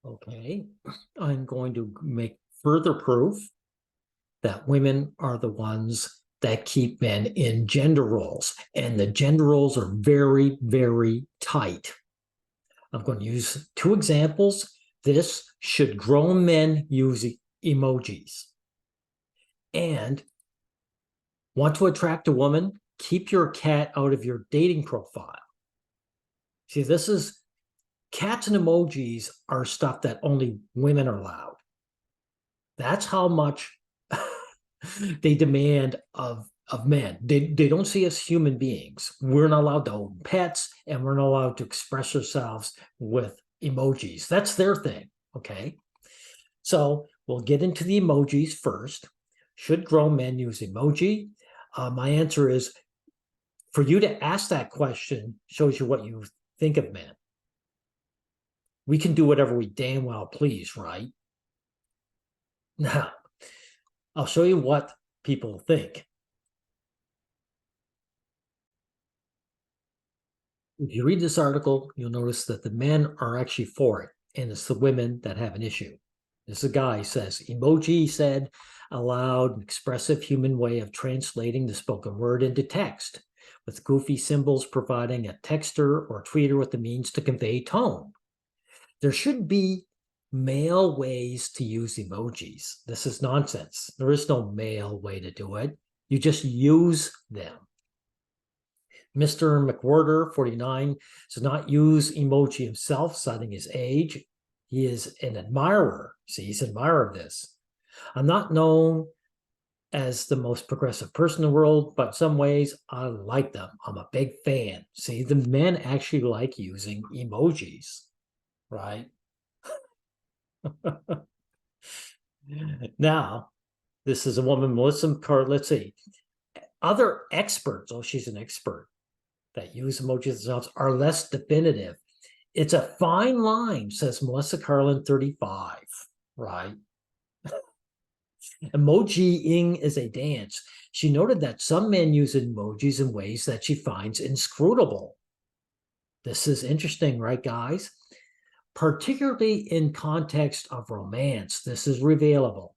Okay, I'm going to make further proof that women are the ones that keep men in gender roles, and the gender roles are very, very tight. I'm going to use two examples. This: should grown men use emojis? And want to attract a woman? Keep your cat out of your dating profile. See, this is cats and emojis are stuff that only women are allowed. That's how much they demand of men. They don't see us human beings. We're not allowed to own pets, and we're not allowed to express ourselves with emojis. That's their thing. Okay. So we'll get into the emojis first. Should grown men use emoji? My answer is, for you to ask that question shows you what you think of men. We can do whatever we damn well please, right? Now, I'll show you what people think. If you read this article, you'll notice that the men are actually for it, and it's the women that have an issue. This is a guy who says, emoji said, a loud, expressive human way of translating the spoken word into text, with goofy symbols providing a texter or tweeter with the means to convey tone. There should be male ways to use emojis. This is nonsense. There is no male way to do it. You just use them. Mr. McWhorter, 49, does not use emoji himself, citing his age. He is an admirer. See, he's an admirer of this. I'm not known as the most progressive person in the world, but in some ways I like them. I'm a big fan. See, the men actually like using emojis, right? Now, this is a woman, Melissa McCart. Let's see. Other experts, oh, she's an expert, that use emojis themselves are less definitive. It's a fine line, says Melissa Carlin, 35, right? Emojiing is a dance. She noted that some men use emojis in ways that she finds inscrutable. This is interesting, right, guys? Particularly in context of romance, this is revealing.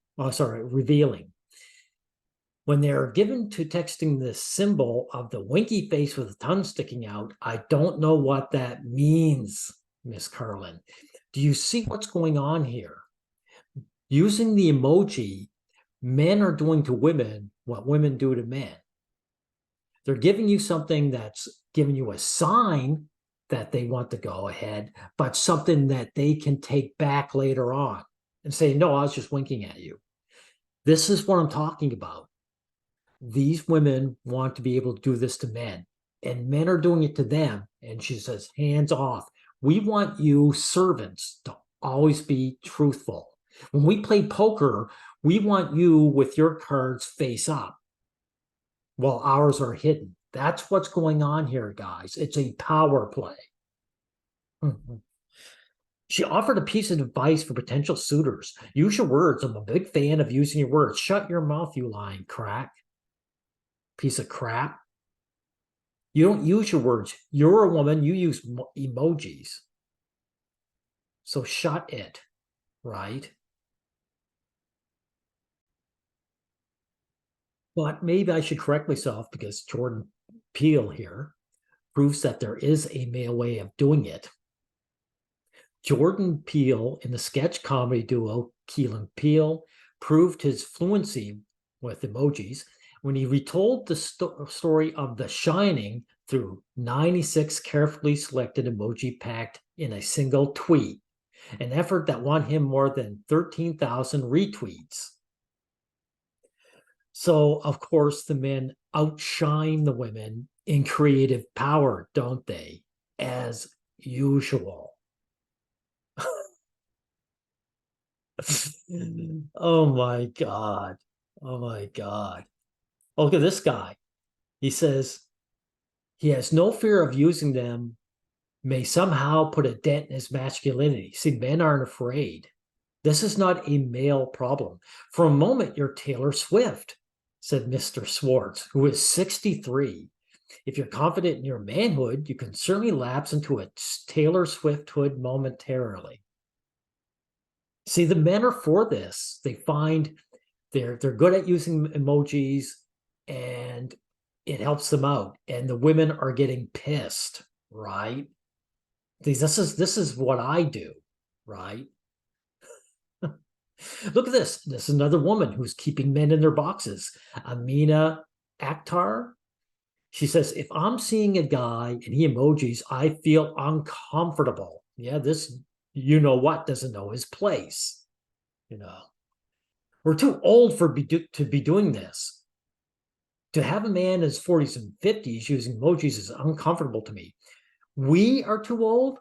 When they're given to texting the symbol of the winky face with the tongue sticking out, I don't know what that means, Miss Carlin. Do you see what's going on here? Using the emoji, men are doing to women what women do to men. They're giving you something that's giving you a sign that they want to go ahead, but something that they can take back later on and say, no, I was just winking at you. This is what I'm talking about. These women want to be able to do this to men, and men are doing it to them. And she says, hands off. We want you servants to always be truthful. When we play poker, we want you with your cards face up while ours are hidden. That's what's going on here, guys. It's a power play. She offered a piece of advice for potential suitors. Use your words. I'm a big fan of using your words. Shut your mouth, you lying crack. Piece of crap. You don't use your words. You're a woman. You use emojis. So shut it, right? But maybe I should correct myself, because Jordan Peele here proves that there is a male way of doing it. Jordan Peele in the sketch comedy duo Key and Peele proved his fluency with emojis when he retold the story of The Shining through 96 carefully selected emoji packed in a single tweet, an effort that won him more than 13,000 retweets. So, of course, the men outshine the women in creative power, don't they? As usual. Oh my God. Oh my God. Look at this guy. He says he has no fear of using them, may somehow put a dent in his masculinity. See, men aren't afraid. This is not a male problem. For a moment, you're Taylor Swift, said Mr. Swartz, who is 63. If you're confident in your manhood, you can certainly lapse into a Taylor Swift hood momentarily. See, the men are for this. They find they're good at using emojis, and it helps them out. And the women are getting pissed, right? This is what I do, right? Look at this. This is another woman who's keeping men in their boxes. Amina Akhtar. She says, if I'm seeing a guy and he emojis, I feel uncomfortable. Yeah, this you know what doesn't know his place. You know, we're too old to be doing this. To have a man in his 40s and 50s using emojis is uncomfortable to me. We are too old.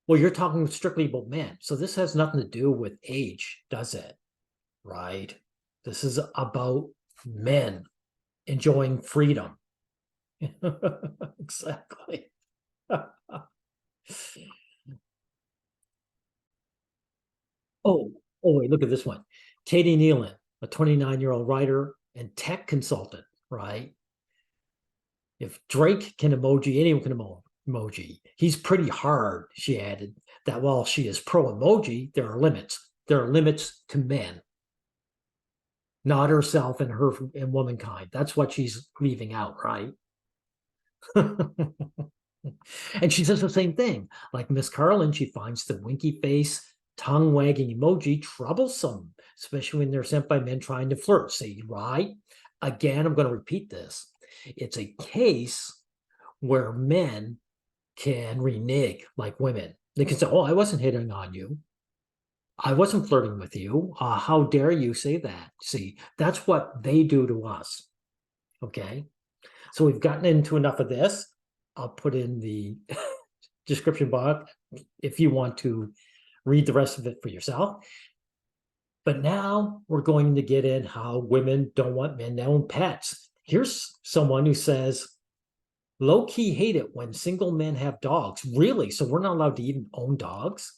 Well, you're talking strictly about men. So this has nothing to do with age, does it? Right? This is about men enjoying freedom. Exactly. Oh, wait, look at this one. Katie Nealon, a 29-year-old writer and tech consultant, right? If Drake can emoji, anyone can emoji. He's pretty hard, she added, that while she is pro emoji, there are limits. There are limits to men, not herself and her and womankind. That's what she's leaving out, right? And she says the same thing. Like Miss Carlin, she finds the winky face, tongue wagging emoji troublesome, especially when they're sent by men trying to flirt. See, right? Again, I'm going to repeat this. It's a case where men can renege like women. They can say, oh, I wasn't hitting on you. I wasn't flirting with you. How dare you say that? See, that's what they do to us. Okay. So we've gotten into enough of this. I'll put in the description box if you want to read the rest of it for yourself. But now we're going to get in how women don't want men to own pets. Here's someone who says, low key hate it when single men have dogs. Really? So we're not allowed to even own dogs?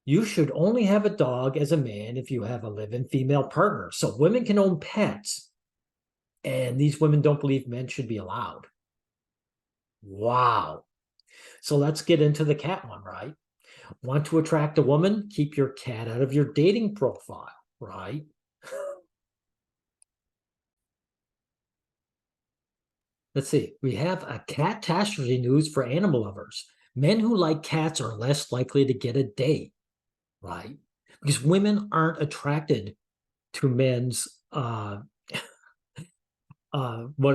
You should only have a dog as a man if you have a live-in female partner. So women can own pets, and these women don't believe men should be allowed. Wow. So let's get into the cat one, right? Want to attract a woman? Keep your cat out of your dating profile, right? Let's see. We have a catastrophe news for animal lovers. Men who like cats are less likely to get a date, right? Because women aren't attracted to men's what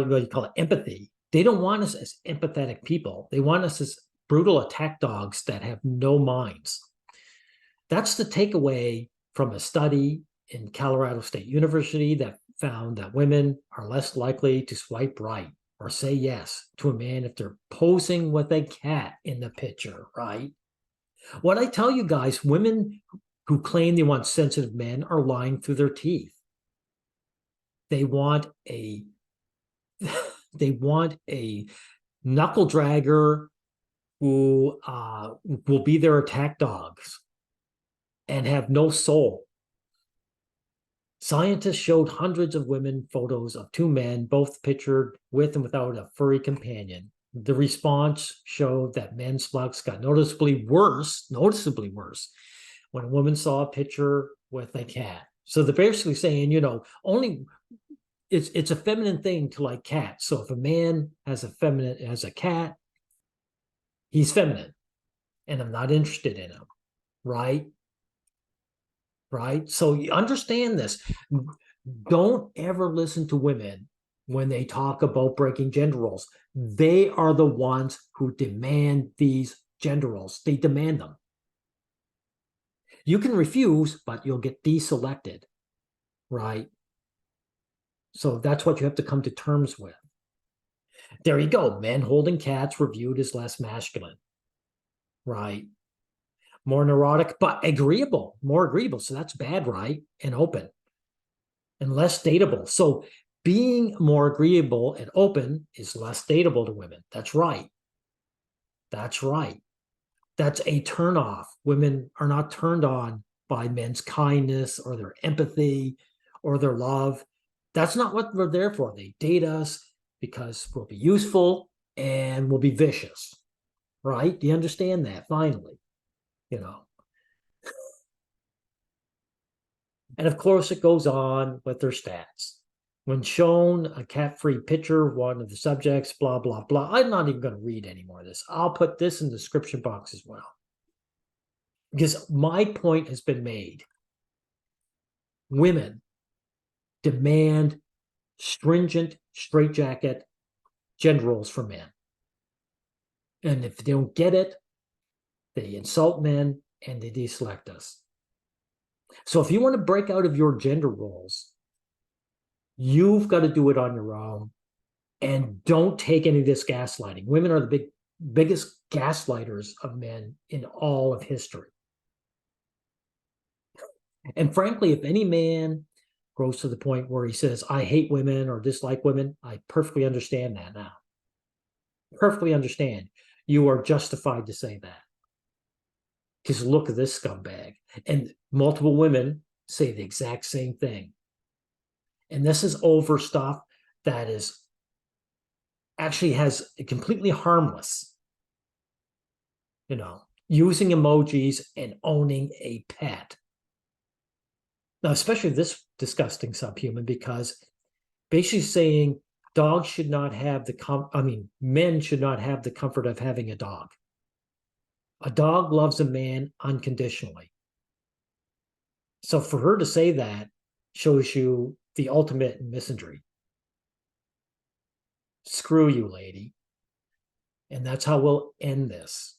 do you call it? Empathy. They don't want us as empathetic people. They want us as brutal attack dogs that have no minds. That's the takeaway from a study in Colorado State University that found that women are less likely to swipe right or say yes to a man if they're posing with a cat in the picture, right? What I tell you guys, women who claim they want sensitive men are lying through their teeth. They want a they want a knuckle dragger who will be their attack dogs and have no soul. Scientists showed hundreds of women photos of two men, both pictured with and without a furry companion. The response showed that men's slugs got noticeably worse, when a woman saw a picture with a cat. So they're basically saying, only it's a feminine thing to like cats. So if a man has a cat, he's feminine, and I'm not interested in him, right? Right. So you understand this. Don't ever listen to women when they talk about breaking gender roles. They are the ones who demand these gender roles. They demand them. You can refuse, but you'll get deselected, right? So that's what you have to come to terms with. There you go. Men holding cats reviewed as less masculine, right? More neurotic, but more agreeable. So that's bad, right? And open and less dateable. So being more agreeable and open is less dateable to women. That's right. That's right. That's a turnoff. Women are not turned on by men's kindness or their empathy or their love. That's not what we're there for. They date us because we'll be useful and we'll be vicious, right? Do you understand that? Finally, you know. And of course, it goes on with their stats. When shown a cat-free picture of one of the subjects, blah, blah, blah. I'm not even going to read any more of this. I'll put this in the description box as well. Because my point has been made. Women demand stringent, straitjacket gender roles for men. And if they don't get it, they insult men and they deselect us. So if you want to break out of your gender roles, you've got to do it on your own. And don't take any of this gaslighting. Women are the biggest gaslighters of men in all of history. And frankly, if any man grows to the point where he says, I hate women or dislike women, I perfectly understand that now. Perfectly understand. You are justified to say that. Because look at this scumbag. And multiple women say the exact same thing. And this is over stuff that is actually has a completely harmless, using emojis and owning a pet. Now, especially this disgusting subhuman, because basically saying dogs should not have men should not have the comfort of having a dog. A dog loves a man unconditionally. So for her to say that shows you the ultimate misandry. Screw you, lady. And that's how we'll end this.